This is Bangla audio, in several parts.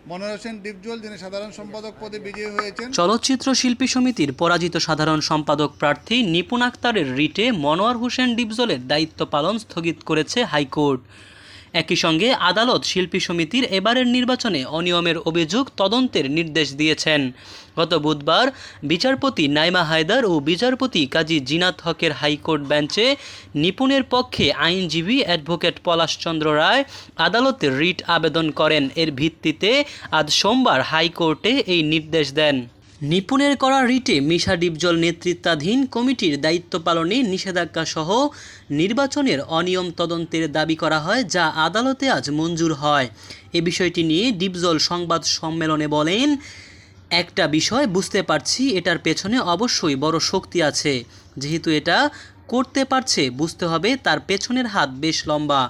মনোয়ার হোসেন ডিপজল, যিনি সাধারণ সম্পাদক পদে বিজয়ী হয়েছেন। চলচ্চিত্র শিল্পী সমিতির পরাজিত সাধারণ সম্পাদক প্রার্থী নিপুণ আক্তারের রিটে মনোয়ার হোসেন ডিপজলের দায়িত্ব পালন স্থগিত করেছে হাইকোর্ট। একই সঙ্গে আদালত শিল্পী সমিতির এবারের নির্বাচনে অনিয়মের অভিযোগ তদন্তের নির্দেশ দিয়েছেন। গত বুধবার বিচারপতি নাইমা হায়দার ও বিচারপতি কাজী জিনাত হকের হাইকোর্ট বেঞ্চে নিপুণের পক্ষে আইনজীবী অ্যাডভোকেট পলাশচন্দ্র রায় আদালতে রিট আবেদন করেন। এর ভিত্তিতে আজ সোমবার হাইকোর্টে এই নির্দেশ দেন। নিপুণের করা রিটে মিশা ডিপজল নেতৃত্বাধীন কমিটির দায়িত্ব পালনে নিষেধাজ্ঞা সহ নির্বাচনের অনিয়ম তদন্তের দাবি করা হয়, যা আদালতে আজ মঞ্জুর হয়। এ বিষয়টি নিয়ে ডিপজল সংবাদ সম্মেলনে বলেন, একটা বিষয় বুঝতে পারছি, এটার পেছনে অবশ্যই বড় শক্তি আছে। যেহেতু এটা করতে পারছে, বুঝতে হবে তার পেছনের হাত বেশ লম্বা।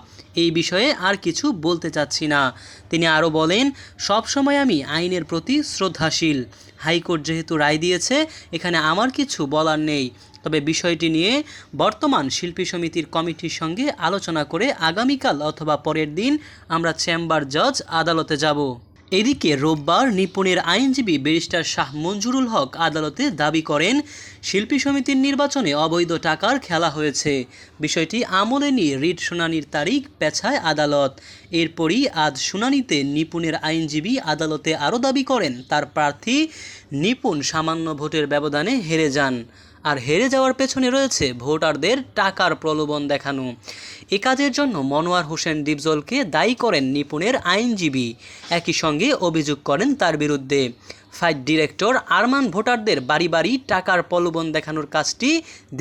এই বিষয়ে আর কিছু বলতে চাচ্ছি না। তিনি আরও বলেন, সবসময় আমি আইনের প্রতি শ্রদ্ধাশীল। হাইকোর্ট যেহেতু রায় দিয়েছে, এখানে আমার কিছু বলার নেই। তবে বিষয়টি নিয়ে বর্তমান শিল্পী সমিতির কমিটির সঙ্গে আলোচনা করে আগামীকাল অথবা পরের দিন আমরা চেম্বার জজ আদালতে যাব। এদিকে রোববার নিপুণের আইনজীবী ব্যারিস্টার শাহ মঞ্জুরুল হক আদালতে দাবি করেন, শিল্পী সমিতির নির্বাচনে অবৈধ টাকার খেলা হয়েছে। বিষয়টি আমলে নিয়ে রিট শুনানির তারিখ পেছায় আদালত। এরপরই আজ শুনানিতে নিপুণের আইনজীবী আদালতে আরও দাবি করেন, তার প্রার্থী নিপুণ সামান্য ভোটের ব্যবধানে হেরে যান। আর হেরে যাওয়ার পেছনে রয়েছে ভোটারদের টাকার প্রলোভন দেখানো। এ কাজের জন্য মনোয়ার হোসেন ডিপজলকে দায়ী করেন নিপুণের আইনজীবী। একই সঙ্গে অভিযোগ করেন তার বিরুদ্ধে ফাইট ডিরেক্টর আরমান ভোটারদের বাড়ি বাড়ি টাকার প্রলোভন দেখানোর কাজটি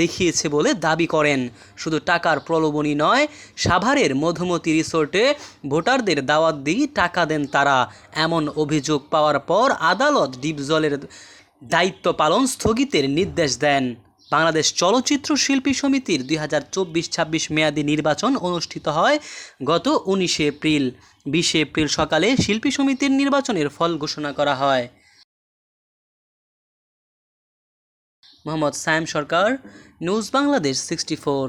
দেখিয়েছে বলে দাবি করেন। শুধু টাকার প্রলোভনই নয়, সাভারের মধুমতি রিসোর্টে ভোটারদের দাওয়াত দিয়ে টাকা দেন তারা। এমন অভিযোগ পাওয়ার পর আদালত ডিপজলের দায়িত্ব পালন স্থগিতের নির্দেশ দেন। বাংলাদেশ চলচ্চিত্র শিল্পী সমিতির 2024-26 মেয়াদী নির্বাচন অনুষ্ঠিত হয় গত 19 এপ্রিল। 20 এপ্রিল সকালে শিল্পী সমিতির নির্বাচনের ফল ঘোষণা করা হয়। মোহাম্মদ সায়েম সরকার, নিউজ বাংলাদেশ 64।